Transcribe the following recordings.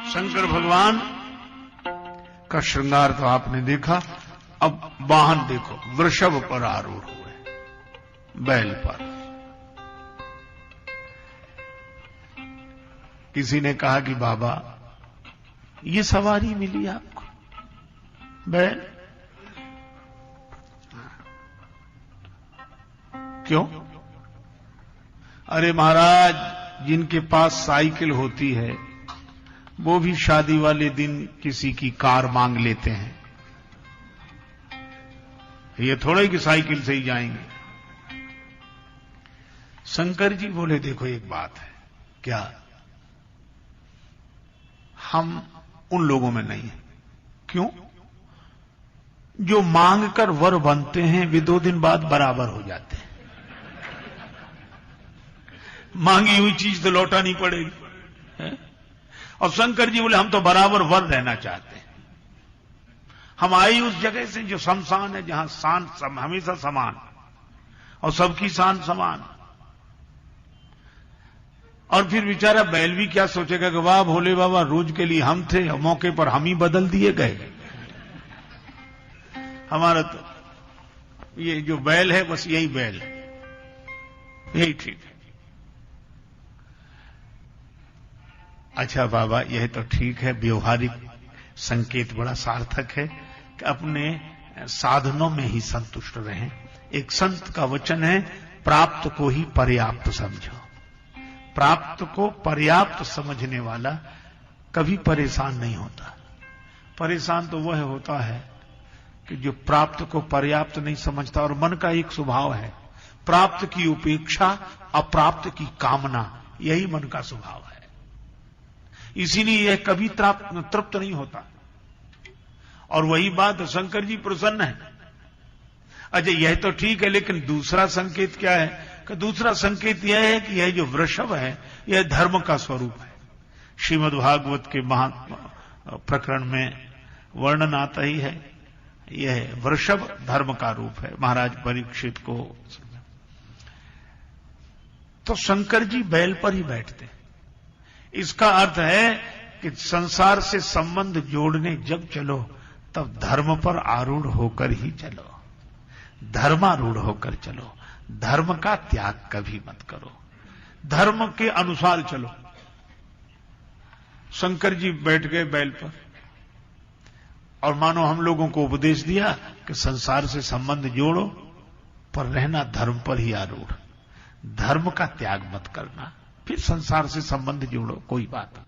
शंकर भगवान का श्रृंगार तो आपने देखा, अब वाहन देखो, वृषभ पर आरूढ़ हुए, बैल पर। किसी ने कहा कि बाबा ये सवारी मिली आपको, बैल? क्यों? अरे महाराज, जिनके पास साइकिल होती है वो भी शादी वाले दिन किसी की कार मांग लेते हैं। ये थोड़ा ही कि साइकिल से ही जाएंगे। शंकर जी बोले देखो एक बात है, क्या? हम उन लोगों में नहीं है। क्यों? जो मांग कर वर बनते हैं वे 2 दिन बाद बराबर हो जाते हैं। मांगी हुई चीज तो लौटानी पड़ेगी है? और शंकर जी बोले हम तो बराबर वर रहना चाहते हैं। हम आए उस जगह से जो शमशान है, जहां शान हमेशा समान और सबकी शान समान। और फिर बेचारा बैल भी क्या सोचेगा कि वाह भोले बाबा, रोज के लिए हम थे और मौके पर हम ही बदल दिए गए। हमारा तो ये जो बैल है बस यही बैल है, यही ठीक है। अच्छा बाबा, यह तो ठीक है, व्यवहारिक संकेत बड़ा सार्थक है कि अपने साधनों में ही संतुष्ट रहें। एक संत का वचन है, प्राप्त को ही पर्याप्त समझो। प्राप्त को पर्याप्त समझने वाला कभी परेशान नहीं होता। परेशान तो वह होता है कि जो प्राप्त को पर्याप्त नहीं समझता। और मन का एक स्वभाव है, प्राप्त की उपेक्षा, अप्राप्त की कामना, यही मन का स्वभाव है। इसीलिए यह कभी तृप्त नहीं होता। और वही बात शंकर जी प्रसन्न है। अच्छा यह तो ठीक है, लेकिन दूसरा संकेत क्या है? कि दूसरा संकेत यह है कि यह जो वृषभ है यह धर्म का स्वरूप है। श्रीमद् भागवत के महात्मा प्रकरण में वर्णन आता ही है, यह वृषभ धर्म का रूप है। महाराज परीक्षित को तो शंकर जी बैल पर ही बैठते। इसका अर्थ है कि संसार से संबंध जोड़ने जब चलो तब धर्म पर आरूढ़ होकर ही चलो, धर्मारूढ़ होकर चलो। धर्म का त्याग कभी मत करो, धर्म के अनुसार चलो। शंकर जी बैठ गए बैल पर और मानो हम लोगों को उपदेश दिया कि संसार से संबंध जोड़ो पर रहना धर्म पर ही आरूढ़, धर्म का त्याग मत करना, फिर संसार से संबंध जोड़ो, कोई बात नहीं।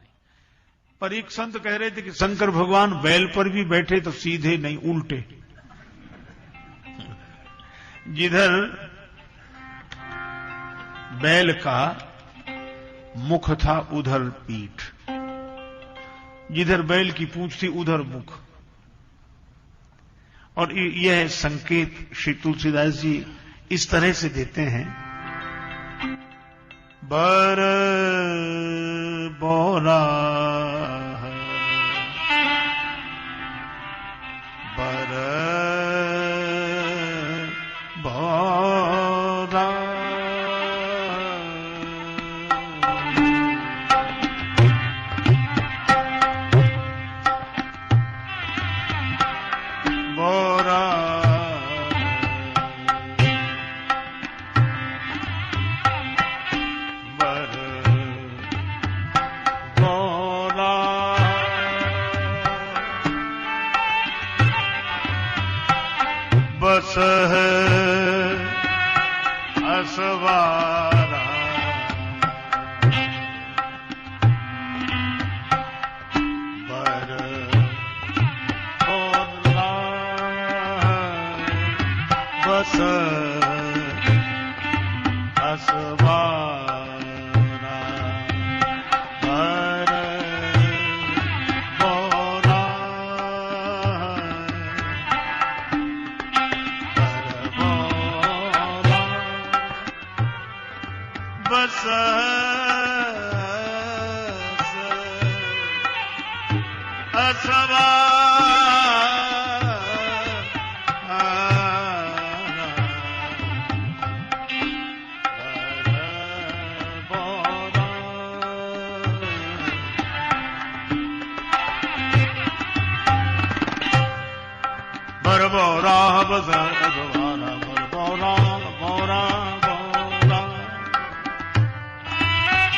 पर एक संत कह रहे थे कि शंकर भगवान बैल पर भी बैठे तो सीधे नहीं, उल्टे। जिधर बैल का मुख था उधर पीठ, जिधर बैल की पूंछ थी उधर मुख। और यह संकेत श्री तुलसीदास जी इस तरह से देते हैं, बर बोरा बर बोरा बोरा बस है असवारा बर बोला बस असवारा बर बोला बस असवारा बरबोरा बरबोरा बरबोरा बरबोरा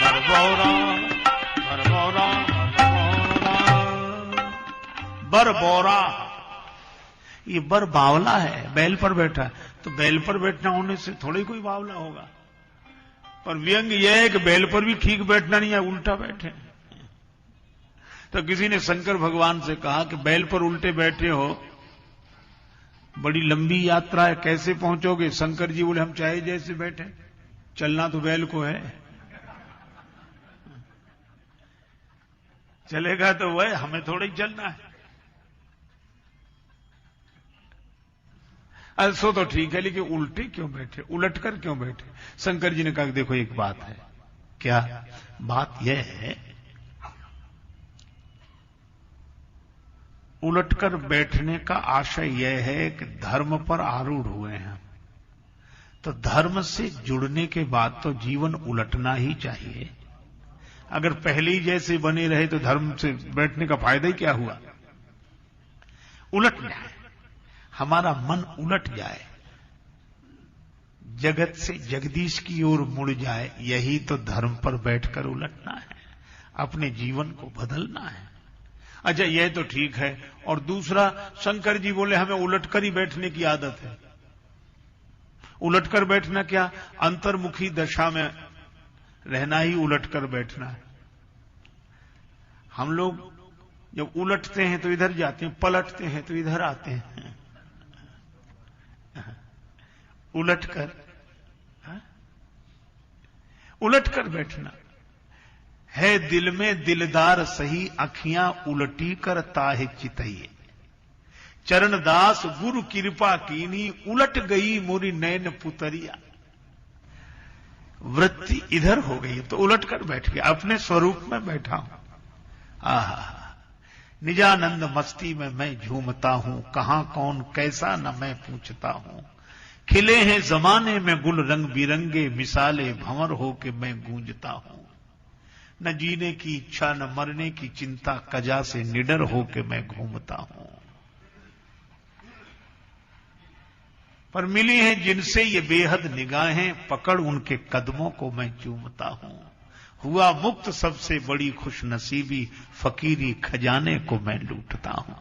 बरबोरा बरबोरा बरबोरा। ये बर बावला है, बैल पर बैठा है, तो बैल पर बैठना होने से थोड़ी कोई बावला होगा। पर व्यंग यह है कि बैल पर भी ठीक बैठना नहीं है, उल्टा बैठे। तो किसी ने शंकर भगवान से कहा कि बैल पर उल्टे बैठे हो, बड़ी लंबी यात्रा है, कैसे पहुंचोगे? शंकर जी बोले हम चाहे जैसे बैठे, चलना तो बैल को है, चलेगा तो वह, हमें थोड़ा ही चलना है। सो तो ठीक है, लेकिन उल्टे क्यों बैठे, उलट कर क्यों बैठे? शंकर जी ने कहा देखो एक बात है। क्या बात? यह है उलटकर बैठने का आशय यह है कि धर्म पर आरूढ़ हुए हैं, तो धर्म से जुड़ने के बाद तो जीवन उलटना ही चाहिए। अगर पहले ही जैसे बने रहे तो धर्म से बैठने का फायदा ही क्या हुआ? उलटना है, हमारा मन उलट जाए, जगत से जगदीश की ओर मुड़ जाए, यही तो धर्म पर बैठकर उलटना है, अपने जीवन को बदलना है। अच्छा यह तो ठीक है। और दूसरा, शंकर जी बोले हमें उलटकर ही बैठने की आदत है। उलटकर बैठना क्या? अंतर्मुखी दशा में रहना ही उलटकर बैठना है। हम लोग जब उलटते हैं तो इधर जाते हैं, पलटते हैं तो इधर आते हैं। उलटकर बैठना है। दिल में दिलदार सही, अखियां उलटी कर ताहे चितइए। चरणदास गुरु कृपा कीनी, उलट गई मोरी नैन पुतरिया। वृत्ति इधर हो गई तो उलटकर बैठ गया, अपने स्वरूप में बैठा हूं। आहा, निजानंद मस्ती में मैं झूमता हूं, कहां कौन कैसा न मैं पूछता हूं। खिले हैं जमाने में गुल रंग बिरंगे, मिसाले भंवर हो के मैं गूंजता हूं। न जीने की इच्छा न मरने की चिंता, कजा से निडर हो के मैं घूमता हूं। पर मिली हैं जिनसे ये बेहद निगाहें, पकड़ उनके कदमों को मैं चूमता हूं। हुआ मुक्त सबसे बड़ी खुश नसीबी, फकीरी खजाने को मैं लूटता हूं।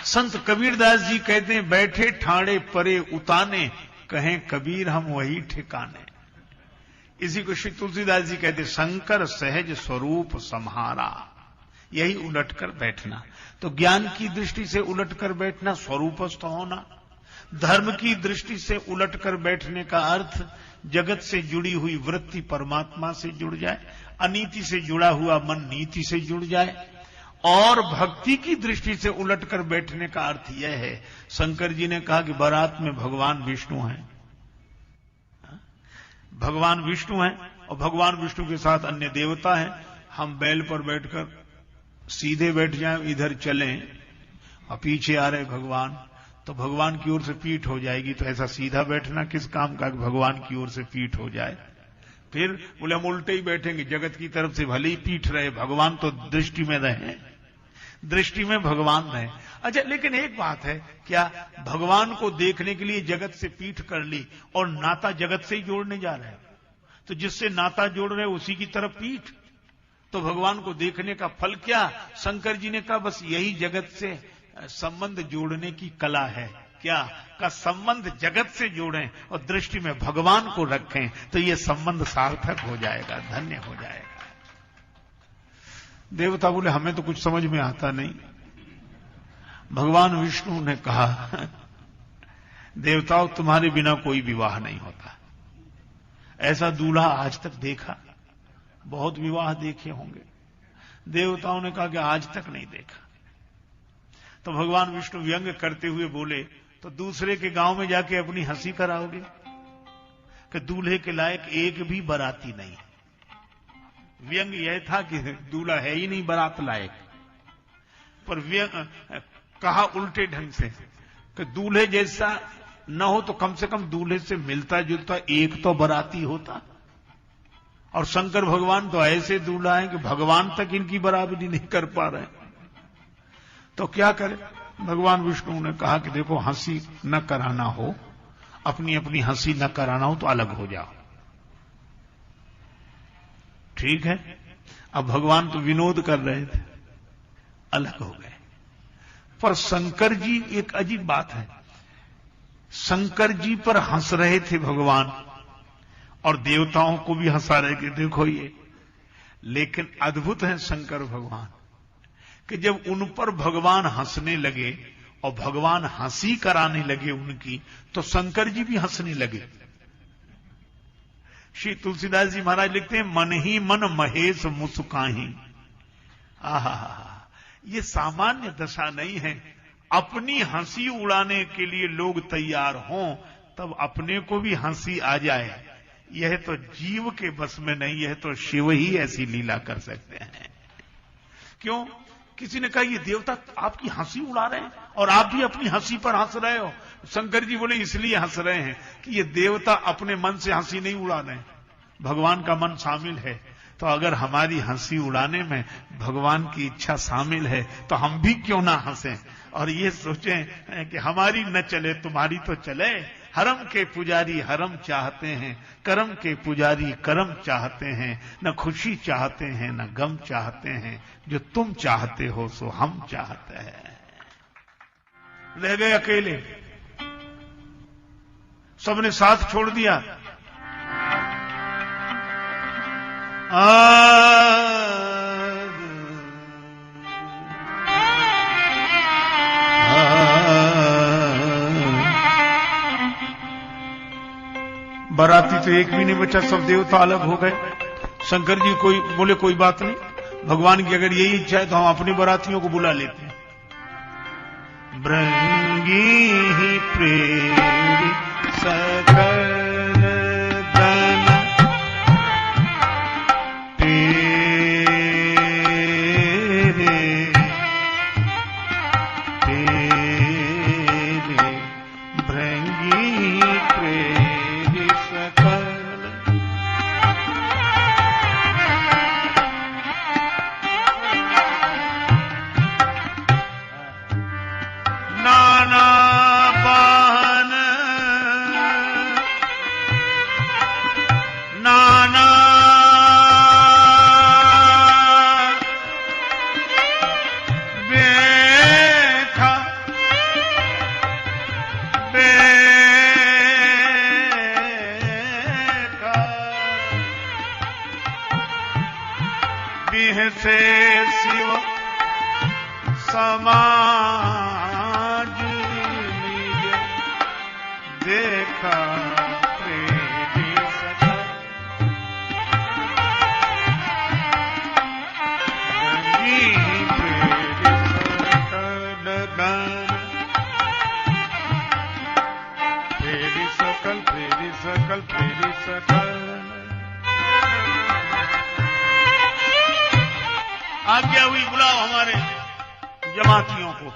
संत कबीरदास जी कहते हैं, बैठे ठाणे परे उताने, कहें कबीर हम वही ठिकाने। इसी को श्री तुलसीदास जी कहते, शंकर सहज स्वरूप सम्हारा। यही उलटकर बैठना। तो ज्ञान की दृष्टि से उलटकर बैठना स्वरूपस्थ होना। धर्म की दृष्टि से उलटकर बैठने का अर्थ जगत से जुड़ी हुई वृत्ति परमात्मा से जुड़ जाए, अनीति से जुड़ा हुआ मन नीति से जुड़ जाए। और भक्ति की दृष्टि से उलटकर बैठने का अर्थ यह है, शंकर जी ने कहा कि बारात में भगवान विष्णु हैं, भगवान विष्णु हैं और भगवान विष्णु के साथ अन्य देवता हैं। हम बैल पर बैठकर सीधे बैठ जाएं, इधर चलें और पीछे आ रहे भगवान, तो भगवान की ओर से पीठ हो जाएगी। तो ऐसा सीधा बैठना किस काम का कि भगवान की ओर से पीठ हो जाए? फिर बोले हम उल्टे ही बैठेंगे, जगत की तरफ से भले ही पीठ रहे, भगवान तो दृष्टि में रहे, दृष्टि में भगवान रहे। अच्छा, लेकिन एक बात है, क्या भगवान को देखने के लिए जगत से पीठ कर ली और नाता जगत से ही जोड़ने जा रहे हैं? तो जिससे नाता जोड़ रहे उसी की तरफ पीठ, तो भगवान को देखने का फल क्या? शंकर जी ने कहा बस यही जगत से संबंध जोड़ने की कला है। क्या का संबंध जगत से जोड़ें और दृष्टि में भगवान को रखें, तो यह संबंध सार्थक हो जाएगा, धन्य हो जाएगा। देवता बोले हमें तो कुछ समझ में आता नहीं। भगवान विष्णु ने कहा, देवताओं तुम्हारे बिना कोई विवाह नहीं होता। ऐसा दूल्हा आज तक देखा? बहुत विवाह देखे होंगे। देवताओं ने कहा कि आज तक नहीं देखा। तो भगवान विष्णु व्यंग करते हुए बोले, तो दूसरे के गांव में जाके अपनी हंसी कराओगे कि दूल्हे के लायक एक भी बाराती नहीं है। व्यंग यह था कि दूल्हा है ही नहीं बारात लायक। पर व्यंग कहा उल्टे ढंग से कि दूल्हे जैसा न हो तो कम से कम दूल्हे से मिलता जुलता एक तो बाराती होता। और शंकर भगवान तो ऐसे दूल्हा है कि भगवान तक इनकी बराबरी नहीं कर पा रहे। तो क्या करे? भगवान विष्णु ने कहा कि देखो, हंसी न कराना हो, अपनी अपनी हंसी न कराना हो तो अलग हो जाओ। ठीक है। अब भगवान तो विनोद कर रहे थे, अलग हो गए। पर शंकर जी, एक अजीब बात है, शंकर जी पर हंस रहे थे भगवान और देवताओं को भी हंसा रहे कि देखो ये। लेकिन अद्भुत है शंकर भगवान कि जब उन पर भगवान हंसने लगे और भगवान हंसी कराने लगे उनकी, तो शंकर जी भी हंसने लगे। श्री तुलसीदास जी महाराज लिखते हैं, मन ही मन महेश मुस्काही। आहा, ये सामान्य दशा नहीं है। अपनी हंसी उड़ाने के लिए लोग तैयार हों, तब अपने को भी हंसी आ जाए, यह तो जीव के बस में नहीं, यह तो शिव ही ऐसी लीला कर सकते हैं। क्यों? किसी ने कहा ये देवता आपकी हंसी उड़ा रहे हैं और आप भी अपनी हंसी पर हंस रहे हो। शंकर जी बोले इसलिए हंस रहे हैं कि ये देवता अपने मन से हंसी नहीं उड़ा रहे हैं, भगवान का मन शामिल है। तो अगर हमारी हंसी उड़ाने में भगवान की इच्छा शामिल है तो हम भी क्यों ना हंसें और ये सोचें कि हमारी न चले तुम्हारी तो चले। हरम के पुजारी हरम चाहते हैं, करम के पुजारी करम चाहते हैं, न खुशी चाहते हैं न गम चाहते हैं, जो तुम चाहते हो सो हम चाहते हैं। रह गए अकेले, सबने साथ छोड़ दिया। बाराती तो एक भी नहीं बचा, सब देवता अलग हो गए। शंकर जी कोई बोले कोई बात नहीं, भगवान की अगर यही इच्छा है तो हम अपने बारातियों को बुला लेते हैं। भृंगी ही प्रेरी सकल दन तेरे भृंगी प्रेरी सकल। नाना पान नाना बेखा बेखा बिह से शिव समाज लीजे देखा प्रेरी सकल। प्रेरी सकल प्रेरी सकल प्रेरी सकल। आज्ञा हुई बुलाओ हमारे जमातियों को।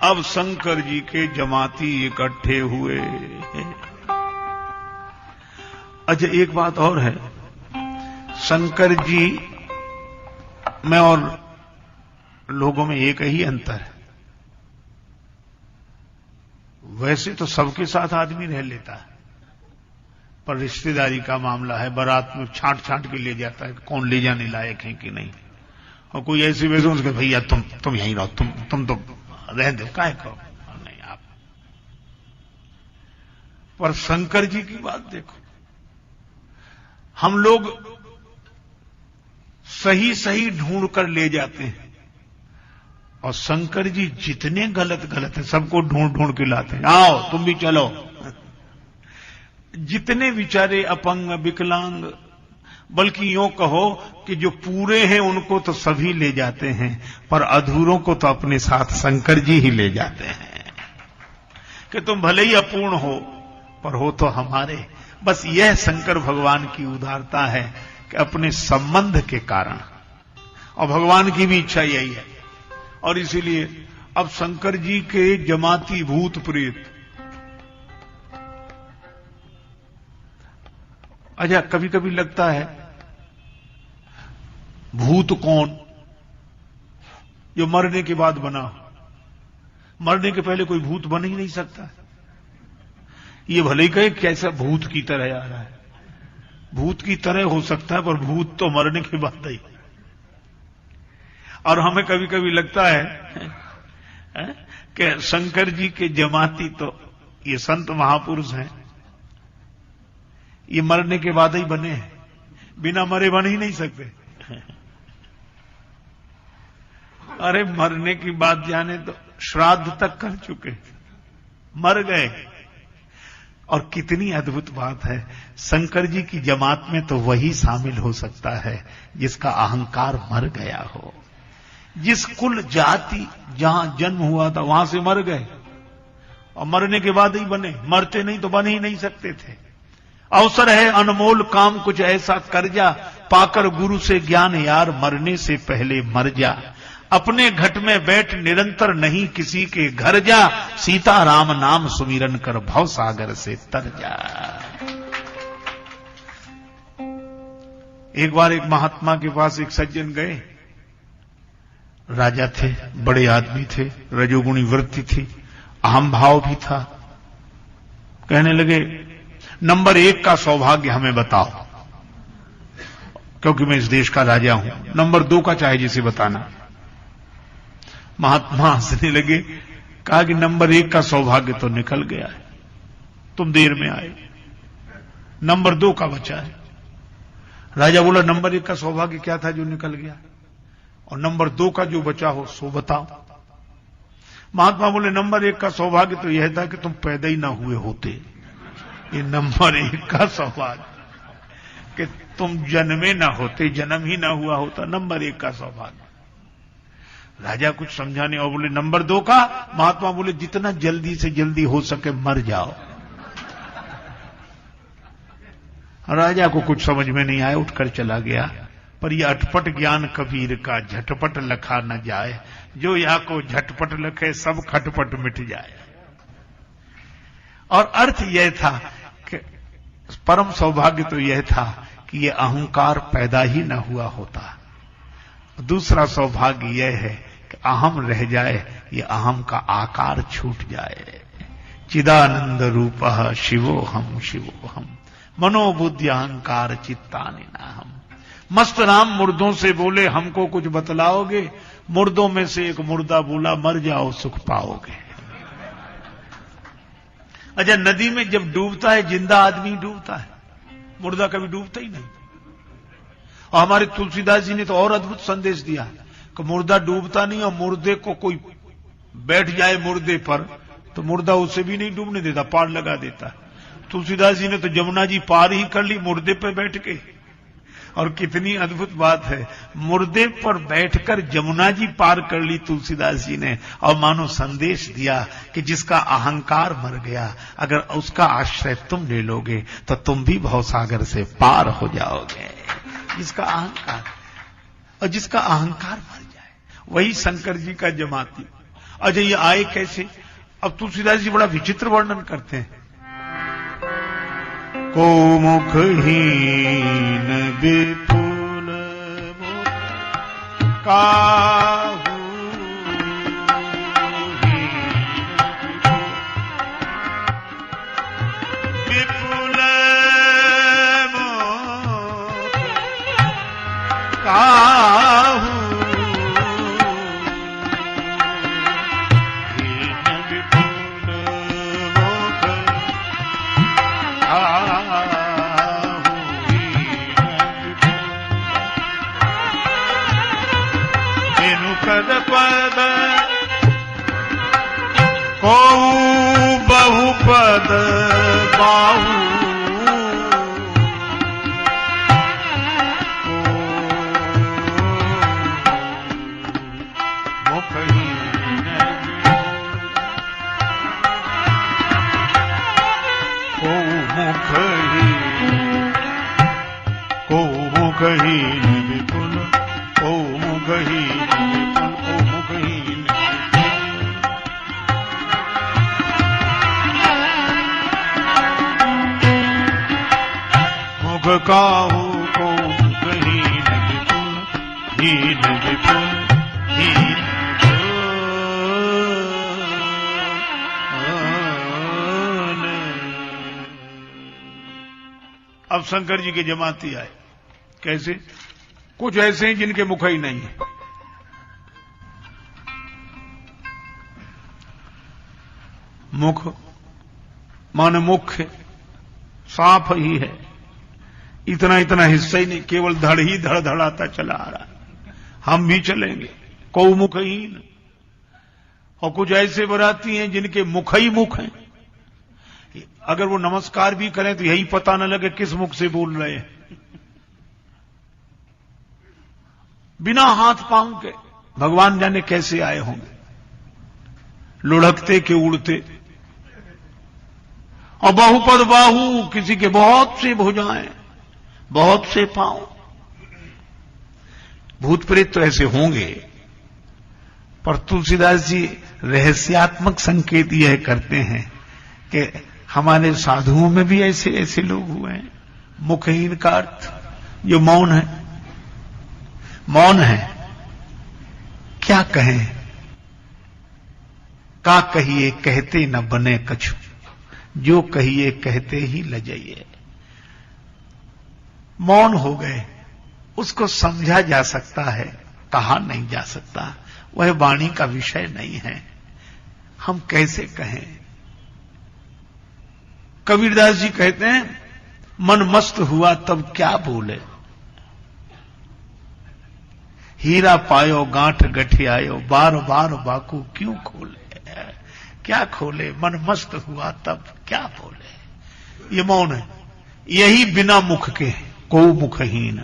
अब शंकर जी के जमाती इकट्ठे हुए। अच्छा, एक बात और है, शंकर जी में और लोगों में एक ही अंतर है। वैसे तो सबके साथ आदमी रह लेता है, पर रिश्तेदारी का मामला है, बारात में छांट छांट के ले जाता है, कौन ले जाने लायक है कि नहीं। और कोई ऐसी वैसे उसके भैया तुम यहीं रहो, तुम तो रह दो, काहे करो, नहीं आप। पर शंकर जी की बात देखो, हम लोग सही सही ढूंढ कर ले जाते हैं और शंकर जी जितने गलत गलत है सबको ढूंढ ढूंढ के लाते हैं। आओ तुम भी चलो। जितने बेचारे अपंग विकलांग, बल्कि यूं कहो कि जो पूरे हैं उनको तो सभी ले जाते हैं, पर अधूरों को तो अपने साथ शंकर जी ही ले जाते हैं कि तुम भले ही अपूर्ण हो पर हो तो हमारे। बस यह शंकर भगवान की उदारता है कि अपने संबंध के कारण, और भगवान की भी इच्छा यही है। और इसीलिए अब शंकर जी के जमाती भूत प्रेत, अच्छा कभी कभी लगता है भूत कौन, जो मरने के बाद बना हो। मरने के पहले कोई भूत बन ही नहीं सकता। ये भले ही कहे कैसा भूत की तरह आ रहा है, भूत की तरह हो सकता है, पर भूत तो मरने के बाद ही। और हमें कभी कभी लगता है कि शंकर जी के जमाती तो ये संत महापुरुष हैं, ये मरने के बाद ही बने हैं, बिना मरे बन ही नहीं सकते। अरे मरने की बात जाने तो श्राद्ध तक कर चुके, मर गए। और कितनी अद्भुत बात है, शंकर जी की जमात में तो वही शामिल हो सकता है जिसका अहंकार मर गया हो। जिस कुल जाति जहां जन्म हुआ था वहां से मर गए, और मरने के बाद ही बने, मरते नहीं तो बन ही नहीं सकते थे। अवसर है अनमोल काम कुछ ऐसा कर जा, पाकर गुरु से ज्ञान यार मरने से पहले मर जा। अपने घट में बैठ निरंतर नहीं किसी के घर जा, सीता राम नाम सुमिरन कर भव सागर से तर जा। एक बार एक महात्मा के पास एक सज्जन गए, राजा थे, बड़े आदमी थे, रजोगुणी वृत्ति थी, अहम भाव भी था। कहने लगे नंबर 1 का सौभाग्य हमें बताओ, क्योंकि मैं इस देश का राजा हूं। नंबर 2 का चाहे जिसे बताना। महात्मा हंसने लगे, कहा कि नंबर 1 का सौभाग्य तो निकल गया है, तुम देर में आए, नंबर 2 का बचा है। राजा बोला नंबर 1 का सौभाग्य क्या था जो निकल गया, और नंबर 2 का जो बचा हो सो बताओ। महात्मा बोले नंबर 1 का सौभाग्य तो यह था कि तुम पैदा ही ना हुए होते। ये नंबर 1 का सौभाग्य कि तुम जन्मे ना होते, जन्म ही ना हुआ होता, नंबर 1 का सौभाग्य। राजा कुछ समझा नहीं और बोले नंबर 2 का। महात्मा बोले जितना जल्दी से जल्दी हो सके मर जाओ। राजा को कुछ समझ में नहीं आया, उठकर चला गया। पर यह अटपट ज्ञान कबीर का झटपट लखा न जाए, जो या को झटपट लखे सब खटपट मिट जाए। और अर्थ यह था कि परम सौभाग्य तो यह था कि यह अहंकार पैदा ही न हुआ होता। दूसरा सौभाग्य यह है कि अहम रह जाए, ये अहम का आकार छूट जाए। चिदानंद रूपः शिवोहम शिवोहम मनोबुद्धि अहंकार चित्तानि नाहम। मस्त राम मुर्दों से बोले हमको कुछ बतलाओगे, मुर्दों में से एक मुर्दा बोला मर जाओ सुख पाओगे। अच्छा, नदी में जब डूबता है जिंदा आदमी डूबता है, मुर्दा कभी डूबता ही नहीं। और हमारे तुलसीदास जी ने तो और अद्भुत संदेश दिया कि मुर्दा डूबता नहीं, और मुर्दे को कोई बैठ जाए मुर्दे पर तो मुर्दा उसे भी नहीं डूबने देता, पार लगा देता। तुलसीदास जी ने तो जमुना जी पार ही कर ली मुर्दे पर बैठ के। और कितनी अद्भुत बात है, मुर्दे पर बैठकर जमुना जी पार कर ली तुलसीदास जी ने, और मानो संदेश दिया कि जिसका अहंकार मर गया, अगर उसका आश्रय तुम ले लोगे तो तुम भी भवसागर से पार हो जाओगे। जिसका अहंकार, और जिसका अहंकार मर जाए वही शंकर जी का जमाती। अच्छा, ये आए कैसे? अब तुलसीदास जी बड़ा विचित्र वर्णन करते हैं। को मुखहीन विपुल मुख काहू विपुल मुख काहू पद को बहुपद बाहु मुखहीन को मुखहीन विपुल को मुखहीन काहू को मुखहीन विपुल हीन विपुल हीन अब शंकर जी के जमाती आए। कैसे? कुछ ऐसे हैं जिनके मुख ही नहीं है। मुख माने मुख्य साफ ही है, इतना इतना हिस्सा ही नहीं, केवल धड़ ही धड़ धड़ाता चला आ रहा है। हम भी चलेंगे कौ मुखहीन। और कुछ ऐसे बराती हैं जिनके मुख ही मुख हैं, अगर वो नमस्कार भी करें तो यही पता न लगे किस मुख से बोल रहे हैं। बिना हाथ पांव के भगवान जाने कैसे आए होंगे, लुढ़कते के उड़ते। और बहुपद बाहु, किसी के बहुत से भुजाएं, बहुत से पांव। भूत प्रेत तो ऐसे होंगे, पर तुलसीदास जी रहस्यात्मक संकेत यह करते हैं कि हमारे साधुओं में भी ऐसे ऐसे लोग हुए हैं। मुखहीन का अर्थ जो मौन है, मौन है। क्या कहें, का कहिए कहते न बने कछु, जो कहिए कहते ही लजाइए। मौन हो गए, उसको समझा जा सकता है, कहा नहीं जा सकता, वह वाणी का विषय नहीं है। हम कैसे कहें? कबीरदास जी कहते हैं, मन मस्त हुआ तब क्या बोले, हीरा पायो गांठ गठियायो, बार बार बाकू क्यों खोले। क्या खोले? मन मस्त हुआ तब क्या बोले। ये मौन है, यही बिना मुख के को मुखहीन।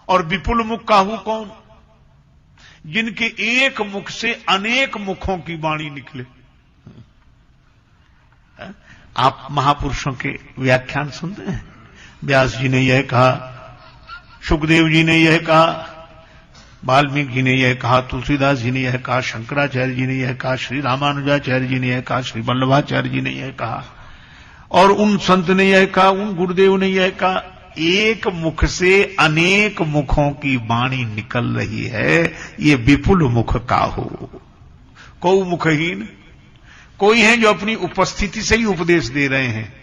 और विपुल मुख काहू कौन? जिनके एक मुख से अनेक मुखों की वाणी निकले। आप महापुरुषों के व्याख्यान सुनते हैं, व्यास जी ने यह कहा, सुखदेव जी ने यह कहा, वाल्मीकि जी ने यह कहा, तुलसीदास जी ने यह कहा, शंकराचार्य जी ने यह कहा, श्री रामानुजाचार्य जी ने यह कहा, श्री वल्लभाचार्य जी ने यह कहा, और उन संत ने यह कहा, उन गुरुदेव ने यह कहा। एक मुख से अनेक मुखों की वाणी निकल रही है, ये विपुल मुख का हो। को मुखहीन कोई है जो अपनी उपस्थिति से ही उपदेश दे रहे हैं,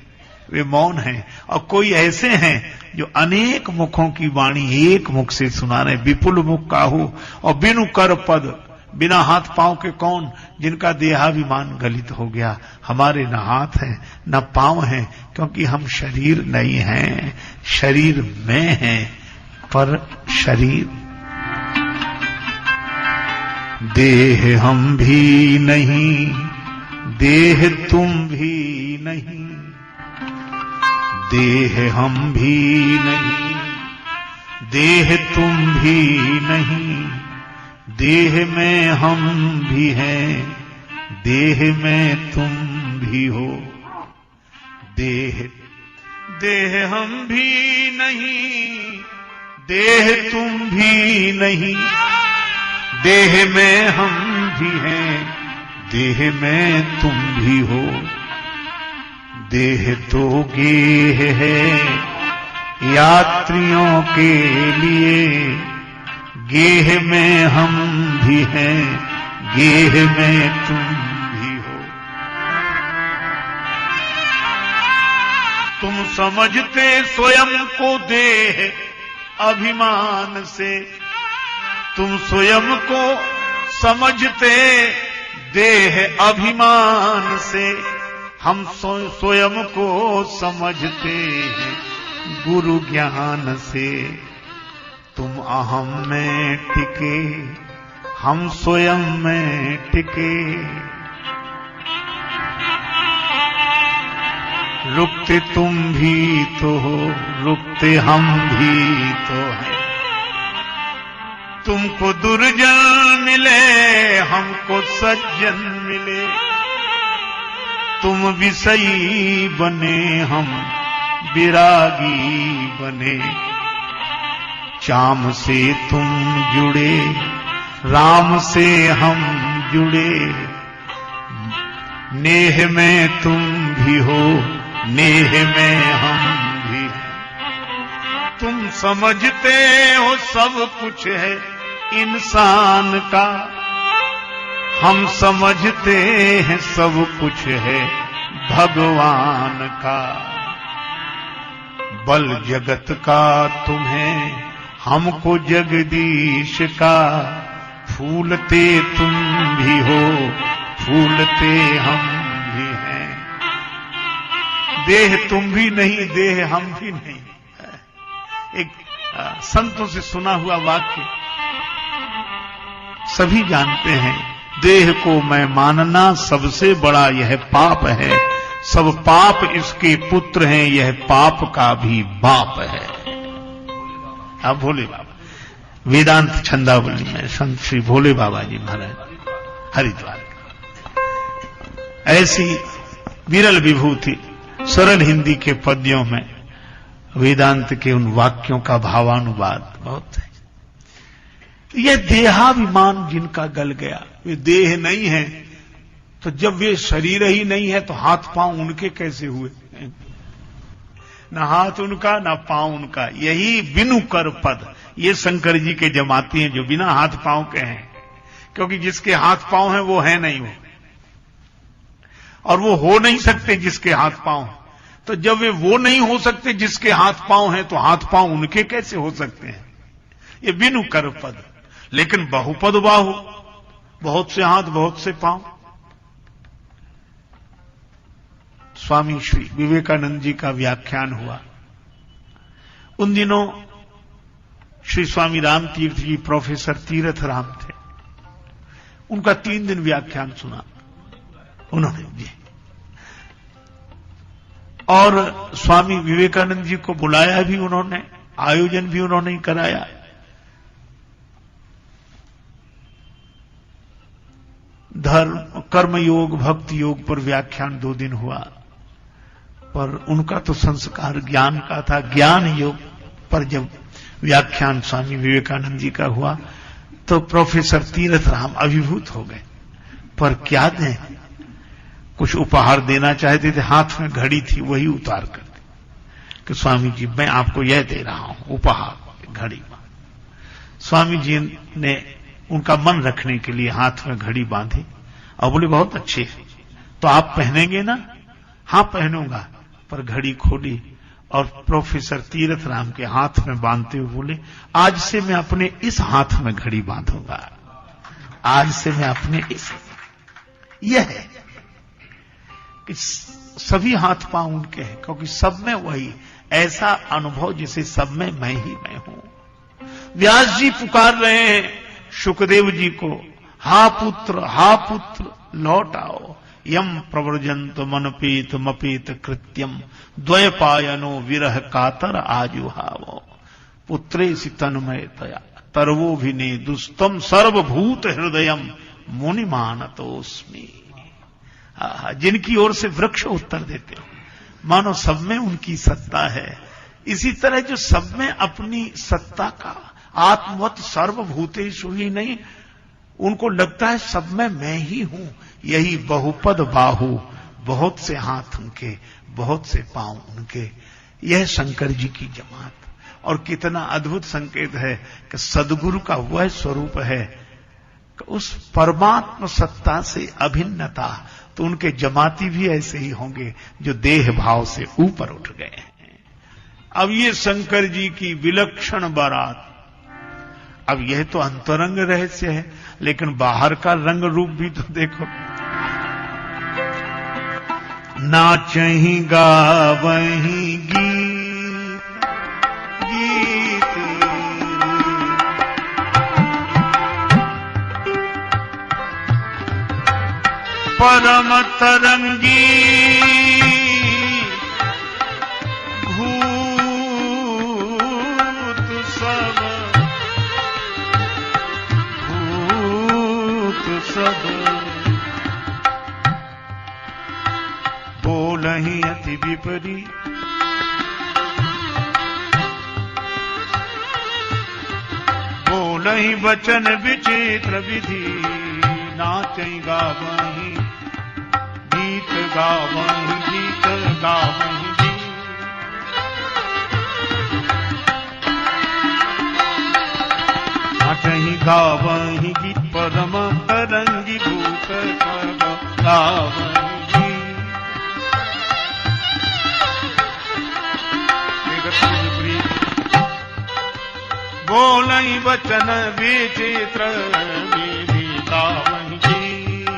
वे मौन हैं। और कोई ऐसे हैं जो अनेक मुखों की वाणी एक मुख से सुना रहे, विपुल मुख काहू। और बिनु कर पद, बिना हाथ पांव के कौन? जिनका देहाभिमान गलित हो गया। हमारे न हाथ हैं न पांव हैं, क्योंकि हम शरीर नहीं हैं, शरीर में हैं, पर शरीर देह हम भी नहीं, देह तुम भी नहीं, देह हम भी नहीं, देह तुम भी नहीं, देह में हम भी हैं, देह में तुम भी हो। देह देह हम भी नहीं, देह तुम भी नहीं, देह में हम भी हैं, देह में तुम भी हो। देह तो गेह है यात्रियों के लिए, गेह में हम भी हैं, गेह में तुम भी हो। तुम समझते स्वयं को देह अभिमान से, तुम स्वयं को समझते देह अभिमान से, हम स्वयं को समझते हैं गुरु ज्ञान से। तुम अहम में टिके, हम स्वयं में टिके, रुकते तुम भी तो हो, रुकते हम भी तो हैं। तुमको दुर्जन मिले, हमको सज्जन मिले, तुम विषयी बने, हम विरागी बने। चाम से तुम जुड़े, राम से हम जुड़े, नेह में तुम भी हो, नेह में हम भी। तुम समझते हो सब कुछ है इंसान का, हम समझते हैं सब कुछ है भगवान का। बल जगत का तुम्हें, हमको जगदीश का। फूलते तुम भी हो, फूलते हम भी हैं। देह तुम भी नहीं, देह हम भी नहीं। एक संतों से सुना हुआ वाक्य सभी जानते हैं। देह को मैं मानना सबसे बड़ा यह पाप है, सब पाप इसके पुत्र हैं, यह पाप का भी बाप है। आप भोले बाबा वेदांत छंदावली में संत श्री भोले बाबा जी महाराज हरिद्वार, ऐसी विरल विभूति सरल हिंदी के पद्यों में वेदांत के उन वाक्यों का भावानुवाद बहुत है। यह देहाभिमान जिनका गल गया, वे देह नहीं है, तो जब वे शरीर ही नहीं है तो हाथ पांव उनके कैसे हुए? ना हाथ उनका ना पांव उनका, यही बिनु कर पद। ये शंकर जी के जमाती हैं जो बिना हाथ पांव के हैं, क्योंकि जिसके हाथ पांव हैं वो है नहीं, और वो हो नहीं सकते जिसके हाथ पांव हैं। तो जब वो नहीं हो सकते जिसके हाथ पांव हैं, तो हाथ पांव उनके कैसे हो सकते हैं? ये बिनु कर पद। लेकिन बहुपद बाहु, बहुत से हाथ बहुत से पांव। स्वामी श्री विवेकानंद जी का व्याख्यान हुआ। उन दिनों श्री स्वामी राम तीर्थ जी प्रोफेसर तीर्थ राम थे, उनका 3 दिन व्याख्यान सुना उन्होंने जी। और स्वामी विवेकानंद जी को बुलाया भी उन्होंने, आयोजन भी उन्होंने ही कराया। धर्म कर्म योग भक्ति योग पर व्याख्यान 2 दिन हुआ, पर उनका तो संस्कार ज्ञान का था। ज्ञान योग पर जब व्याख्यान स्वामी विवेकानंद जी का हुआ तो प्रोफेसर तीर्थ राम अभिभूत हो गए। पर क्या दें, कुछ उपहार देना चाहते थे, हाथ में घड़ी थी, वही उतार कर दी कि स्वामी जी मैं आपको यह दे रहा हूं उपहार, घड़ी। स्वामी जी ने उनका मन रखने के लिए हाथ में घड़ी बांधी और बोले बहुत अच्छे है, तो आप पहनेंगे ना? हां पहनूंगा। पर घड़ी खोली और प्रोफेसर तीर्थ राम के हाथ में बांधते हुए बोले आज से मैं अपने इस हाथ में घड़ी बांधूंगा, आज से मैं अपने इस। यह है कि सभी हाथ पांव उनके हैं, क्योंकि सब में वही ऐसा अनुभव जिसे सब में मैं ही मैं हूं। व्यास जी पुकार रहे हैं शुकदेव जी को, हा पुत्र लौट आओ। यम प्रव्रजंत मनपेत मपेत कृत्यम, द्वयपायनो विरह कातर आजुहावो। पुत्रेसि तन्मयतया तरवोभिने दुस्तम सर्वभूत हृदयम मुनिमानतोस्मि। जिनकी ओर से वृक्ष उत्तर देते हो, मानो सब में उनकी सत्ता है। इसी तरह जो सब में अपनी सत्ता का आत्मवत सर्वभूतेषु ही नहीं, उनको लगता है सब में मैं ही हूं। यही बहुपद बाहु, बहुत से हाथ उनके, बहुत से पांव उनके। यह शंकर जी की जमात। और कितना अद्भुत संकेत है कि सदगुरु का वह स्वरूप है कि उस परमात्म सत्ता से अभिन्नता। तो उनके जमाती भी ऐसे ही होंगे जो देह भाव से ऊपर उठ गए हैं। अब ये शंकर जी की विलक्षण बारात, अब यह तो अंतरंग रहस्य है, लेकिन बाहर का रंग रूप भी तो देखो। नाचहि गावहि गीत गीत, परम तरंगी सब बोलहि अति विपरीत, बोलहि वचन विचित्र विधि। नाचहि गावहि गीत गावहि गीत गावहि गीत। नाचहि गावहि गीत परम तरंगी भूत गावहि। बोलई वचन विचित्र विधिता वही गीत,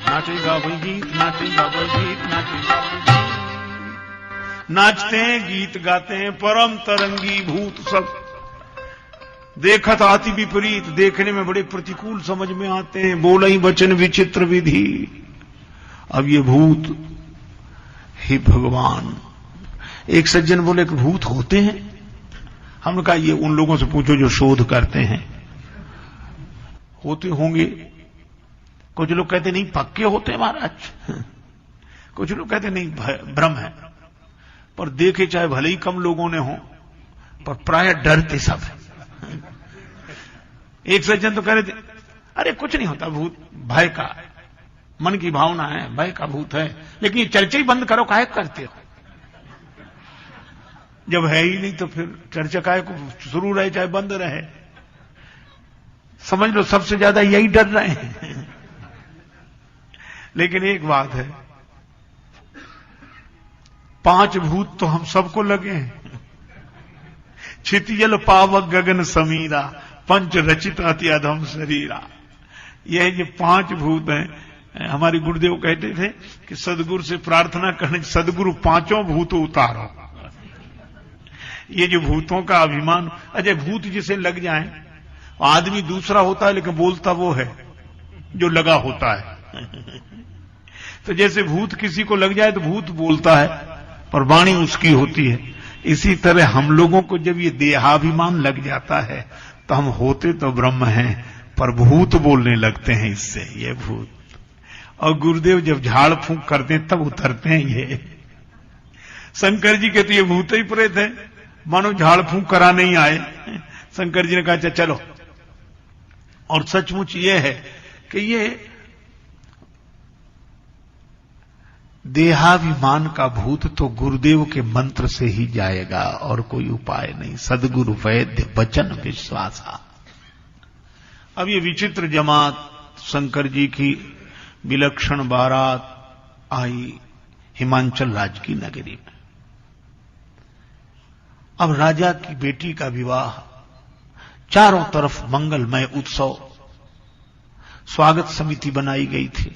नाचेगा वही गीत, नाचेगा वही गीत, नाचेगा वही गीत। नाचते हैं, गीत गाते हैं, परम तरंगी भूत सब देखत आति विपरीत, देखने में बड़े प्रतिकूल समझ में आते हैं। बोलई वचन विचित्र विधि। अब ये भूत, हे भगवान, एक सज्जन बोले कि भूत होते हैं? हमने कहा ये उन लोगों से पूछो जो शोध करते हैं, होते होंगे। कुछ लोग कहते नहीं पक्के होते हैं महाराज, कुछ लोग कहते नहीं भ्रम है। पर देखे चाहे भले ही कम लोगों ने हो, पर प्राय डरते सब है। एक सज्जन तो कह रहे थे अरे कुछ नहीं होता भूत, भय का, मन की भावना है, भय का भूत है, लेकिन ये चर्चा ही बंद करो, काहे करते हो? जब है ही नहीं तो फिर चर्चा काहे को शुरू रहे चाहे बंद रहे। समझ लो सबसे ज्यादा यही डर रहे हैं। लेकिन एक बात है, 5 भूत तो हम सबको लगे हैं। क्षितिजल पावक गगन समीरा, पंच रचित अति अधम शरीरा। यह जो 5 भूत हैं, हमारे गुरुदेव कहते थे कि सदगुरु से प्रार्थना करने, सदगुरु 5 भूत उतारो। ये जो भूतों का अभिमान, अजय भूत जिसे लग जाए, आदमी दूसरा होता है लेकिन बोलता वो है जो लगा होता है। तो जैसे भूत किसी को लग जाए तो भूत बोलता है, पर वाणी उसकी होती है। इसी तरह हम लोगों को जब ये देहाभिमान लग जाता है तो हम होते तो ब्रह्म हैं, पर भूत बोलने लगते हैं इससे, ये भूत। और गुरुदेव जब झाड़ फूंक करते हैं तब उतरते हैं ये। शंकर जी के तो ये भूत ही प्रेत है, मानो झाड़ फूंक कराने ही आए। शंकर जी ने कहा चलो। और सचमुच ये है कि ये देहाभिमान का भूत तो गुरुदेव के मंत्र से ही जाएगा और कोई उपाय नहीं। सदगुरु वैद्य वचन विश्वासा। अब ये विचित्र जमात शंकर जी की विलक्षण बारात आई हिमाचल राज्य की नगरी में। अब राजा की बेटी का विवाह, चारों तरफ मंगलमय उत्सव, स्वागत समिति बनाई गई थी।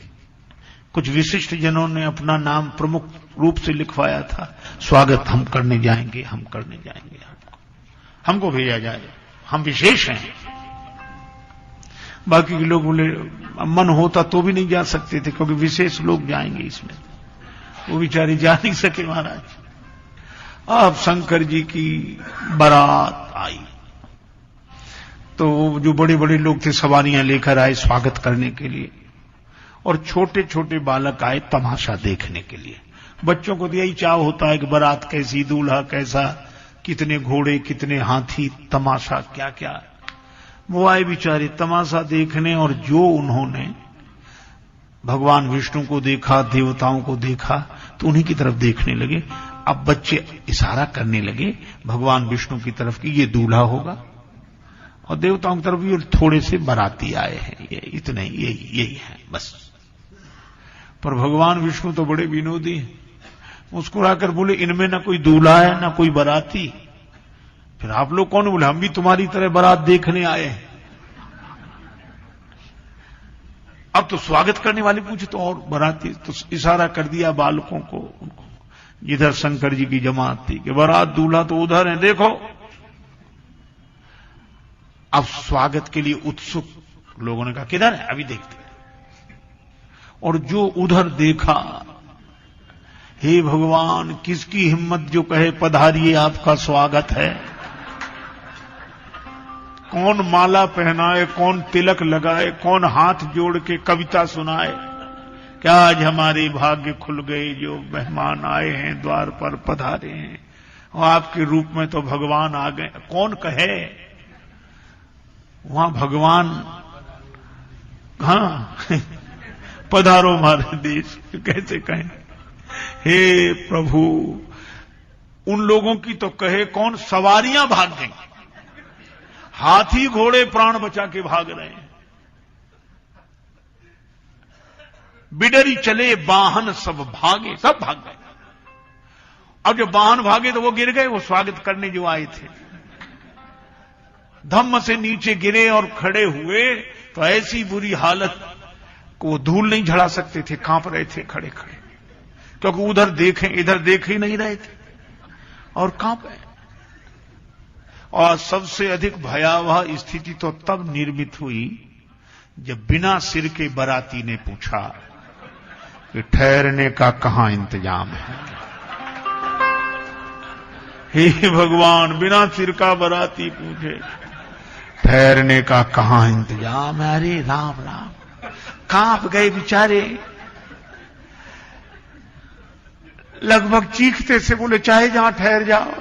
कुछ विशिष्ट जनों ने अपना नाम प्रमुख रूप से लिखवाया था, स्वागत हम करने जाएंगे, हम करने जाएंगे, हमको भेजा जाए, हम विशेष हैं। बाकी के लोग बोले मन होता तो भी नहीं जा सकते थे, क्योंकि विशेष लोग जाएंगे इसमें। वो बेचारे जा नहीं सके महाराज। अब शंकर जी की बारात आई तो जो बड़े बड़े लोग थे सवारियां लेकर आए स्वागत करने के लिए, और छोटे छोटे बालक आए तमाशा देखने के लिए। बच्चों को तो यही चाव होता है कि बारात कैसी, दूल्हा कैसा, कितने घोड़े, कितने हाथी, तमाशा क्या क्या। वो आए बेचारे तमाशा देखने, और जो उन्होंने भगवान विष्णु को देखा, देवताओं को देखा, तो उन्हीं की तरफ देखने लगे। अब बच्चे इशारा करने लगे भगवान विष्णु की तरफ कि ये दूल्हा होगा, और देवताओं की तरफ भी थोड़े से बाराती आए हैं, ये इतने यही है बस। पर भगवान विष्णु तो बड़े विनोदी हैं, मुस्कुराकर बोले इनमें ना कोई दूल्हा है ना कोई बाराती। फिर आप लोग कौन? बोले हम भी तुम्हारी तरह बारात देखने आए हैं। अब तो स्वागत करने वाले पूछे तो और बाराती, तो इशारा कर दिया बालकों को, उनको जिधर शंकर जी की जमात थी कि बारात दूल्हा तो उधर है, देखो। अब स्वागत के लिए उत्सुक लोगों ने कहा किधर है, अभी देखते हैं। और जो उधर देखा, हे भगवान किसकी हिम्मत जो कहे पधारिए आपका स्वागत है। कौन माला पहनाए, कौन तिलक लगाए, कौन हाथ जोड़ के कविता सुनाए, क्या आज हमारे भाग्य खुल गए, जो मेहमान आए हैं द्वार पर पधारे हैं, और आपके रूप में तो भगवान आ गए। कौन कहे? वहां भगवान, हाँ पधारो हमारे देश, कैसे कहें। हे प्रभु, उन लोगों की तो कहे कौन, सवारियां भाग गई, हाथी घोड़े प्राण बचा के भाग रहे हैं। बिडरी चले वाहन सब भागे, सब भाग गए। अब जब वाहन भागे तो वो गिर गए, वो स्वागत करने जो आए थे। धम्म से नीचे गिरे और खड़े हुए तो ऐसी बुरी हालत को धूल नहीं झड़ा सकते थे, कांप रहे थे खड़े खड़े, क्योंकि उधर देखें इधर देख ही नहीं रहे थे और कांपे। और सबसे अधिक भयावह स्थिति तो तब निर्मित हुई जब बिना सिर के बाराती ने पूछा कि ठहरने का कहां इंतजाम है। हे भगवान, बिना सिर का बाराती पूछे ठहरने का कहां इंतजाम है। अरे राम राम, कांप गए बेचारे, लगभग चीखते से बोले चाहे जहां ठहर जाओ,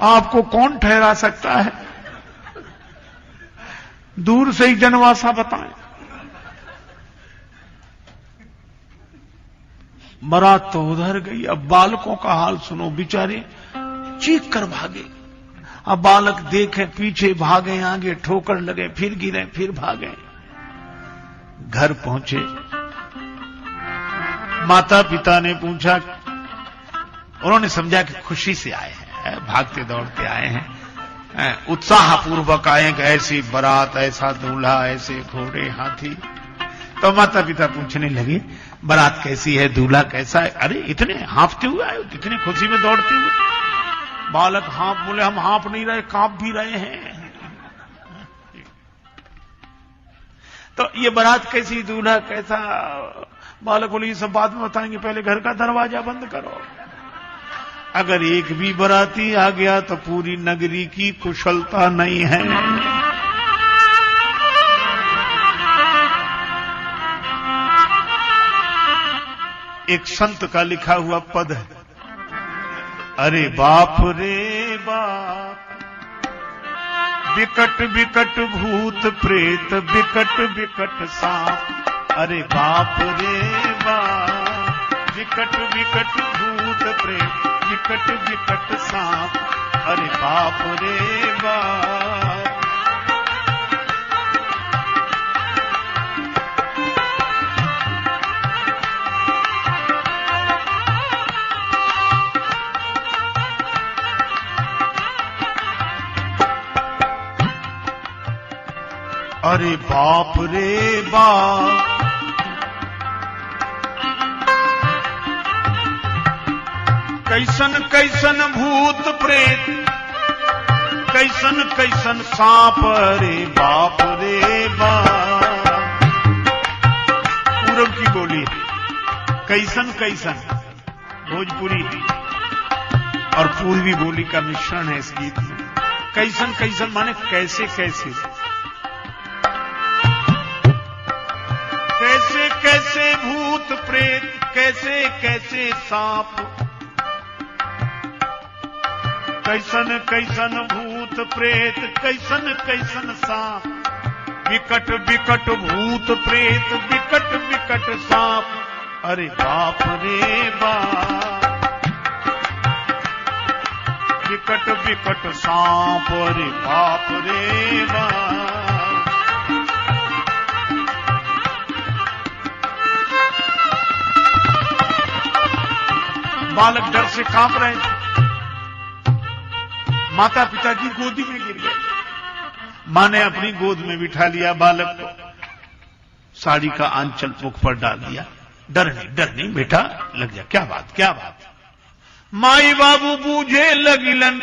आपको कौन ठहरा सकता है, दूर से ही जनवासा बताएं। बारात तो उधर गई। अब बालकों का हाल सुनो, बेचारे चीख कर भागे। अब बालक देखे पीछे, भागे आगे, ठोकर लगे, फिर गिरे, फिर भागे। घर पहुंचे, माता पिता ने पूछा, उन्होंने समझा कि खुशी से आए हैं, भागते दौड़ते आए हैं, उत्साहपूर्वक आए कि ऐसी बारात, ऐसा दूल्हा, ऐसे घोड़े, हाथी। तो माता पिता पूछने लगे बारात कैसी है, दूल्हा कैसा है। अरे इतने हाँफते हुए आए, इतने खुशी में दौड़ते हुए। बालक बोले हम हाँफ नहीं रहे, कांप भी रहे हैं। तो ये बारात कैसी, दूल्हा कैसा। बालक बोले ये सब बाद में बताएंगे, पहले घर का दरवाजा बंद करो। अगर एक भी बाराती आ गया तो पूरी नगरी की कुशलता नहीं है। एक संत का लिखा हुआ पद है, अरे बाप रे बाप, विकट विकट भूत प्रेत, विकट विकट सांप। अरे बाप रे बाप, विकट विकट भूत प्रेत, विकट विकट सांप। अरे बाप रे बाप। अरे बाप रे बाप, कैसन कैसन भूत प्रेत, कैसन कैसन सांप। अरे बाप रे बाप। पूरब की बोली, कैसन कैसन भोजपुरी और पूर्वी बोली का मिश्रण है इस गीत में। कैसन कैसन माने कैसे कैसे, कैसे कैसे भूत प्रेत, कैसे कैसे सांप। कैसन कैसन भूत प्रेत, कैसन कैसन सांप। विकट विकट भूत प्रेत, विकट विकट सांप। अरे बाप रे बाप, विकट विकट सांप। अरे बाप रे बाप। बालक डर से कांप रहे थे, माता पिता की गोदी में गिर गए। मां ने अपनी गोद में बिठा लिया बालक को, साड़ी का आंचल मुख पर डाल दिया। डर नहीं बेटा, लग जा। क्या बात क्या बात। माई बाबू बूझे लगिलन,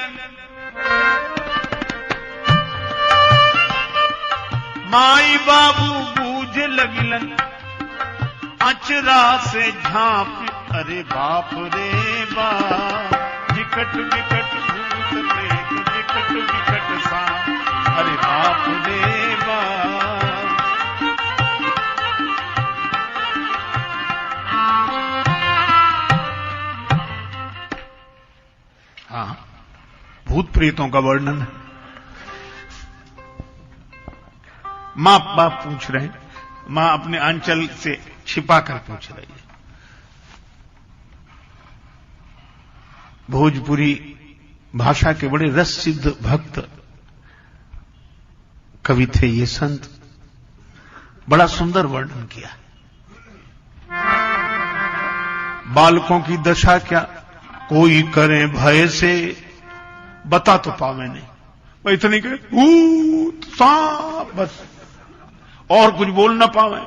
माई बाबू बूझे लगिलन, अचरा से झांप। अरे बाप रे बाप, विकट विकट भूत प्रेत, विकट विकट सांप। अरे बाप रे बाप। हाँ, भूत प्रेतों का वर्णन है। मां बाप पूछ रहे हैं, मां अपने आंचल से छिपा कर पूछ रही है। भोजपुरी भाषा के बड़े रस सिद्ध भक्त कवि थे ये संत, बड़ा सुंदर वर्णन किया। बालकों की दशा क्या, कोई करे भय से, बता तो पावे नहीं। इतने के भूत सांप, बस और कुछ बोल ना पावे।